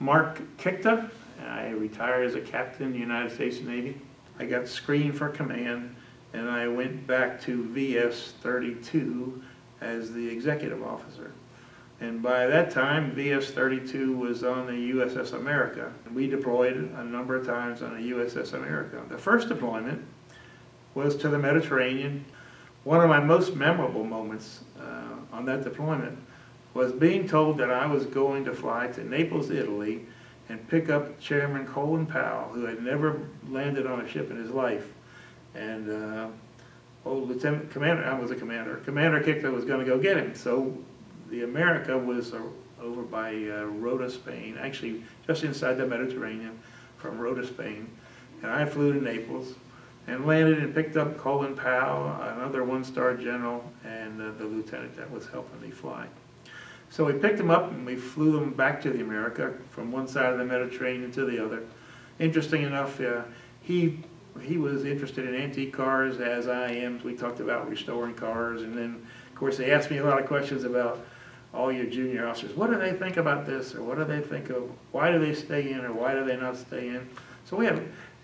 Mark Kikta. I retired as a captain in the United States Navy. I got screened for command, and I went back to VS-32 as the executive officer. And by that time, VS-32 was on the USS America. We deployed a number of times on the USS America. The first deployment was to the Mediterranean. One of my most memorable moments on that deployment was being told that I was going to fly to Naples, Italy, and pick up Chairman Colin Powell, who had never landed on a ship in his life. And Lieutenant Commander, I was a commander, Commander Kikta was going to go get him. So the America was over by Rota, Spain, actually just inside the Mediterranean from Rota, Spain. And I flew to Naples and landed and picked up Colin Powell, another one-star general, and the lieutenant that was helping me fly. So we picked them up and we flew them back to the America from one side of the Mediterranean to the other. Interesting enough, he was interested in antique cars, as I am. We talked about restoring cars, and then of course they asked me a lot of questions about all your junior officers. What do they think about this, or what do they think of, why do they stay in, or why do they not stay in? So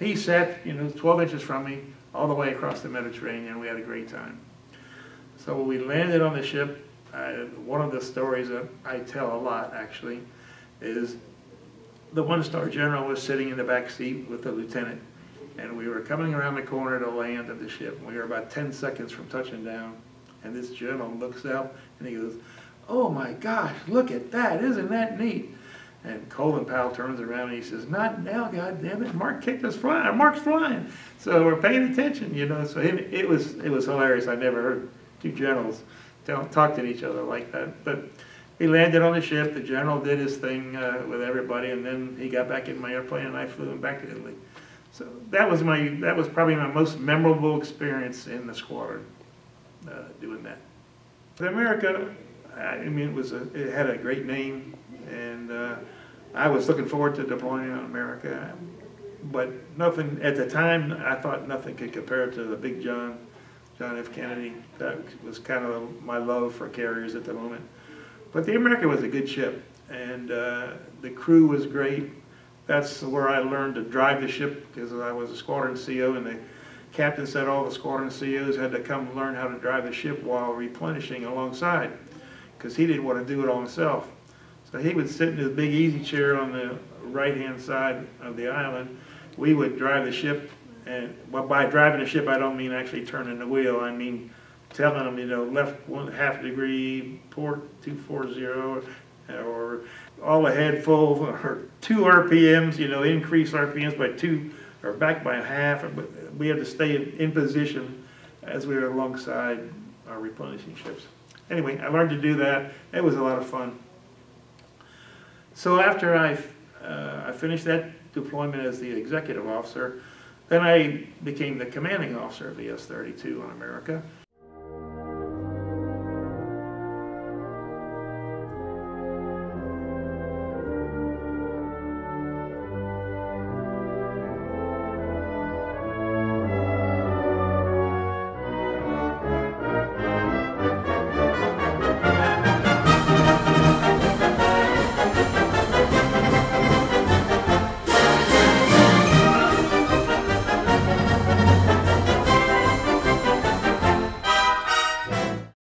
he sat 12 inches from me all the way across the Mediterranean. We had a great time. So we landed on the ship. One of the stories that I tell a lot, actually, is the one-star general was sitting in the back seat with the lieutenant, and we were coming around the corner to land at the ship. We were about 10 seconds from touching down, and this general looks out and he goes, "Oh my gosh, look at that, isn't that neat?" And Colin Powell turns around and he says, "Not now, goddammit, Mark Kikta's flying, Mark's flying." So we're paying attention, So it was hilarious. I never heard two generals talk to each other like that. But we landed on the ship. The general did his thing with everybody, and then he got back in my airplane, and I flew him back to Italy. So that was probably my most memorable experience in the squadron, doing that. The America, I mean, it had a great name, and I was looking forward to deploying on America. But nothing at the time. I thought nothing could compare to the Big John F. Kennedy. That was kind of my love for carriers at the moment. But the America was a good ship, and the crew was great. That's where I learned to drive the ship, because I was a squadron CO, and the captain said all the squadron COs had to come learn how to drive the ship while replenishing alongside, because he didn't want to do it all himself. So he would sit in his big easy chair on the right-hand side of the island. We would drive the ship, and by driving the ship, I don't mean actually turning the wheel. I mean telling them, left 1/2 degree, port 240, or all ahead full, or 2 RPMs, increase RPMs by 2, or back by 1/2. But we had to stay in position as we were alongside our replenishing ships. Anyway, I learned to do that. It was a lot of fun. So after I finished that deployment as the executive officer, then I became the commanding officer of VS-32 on America.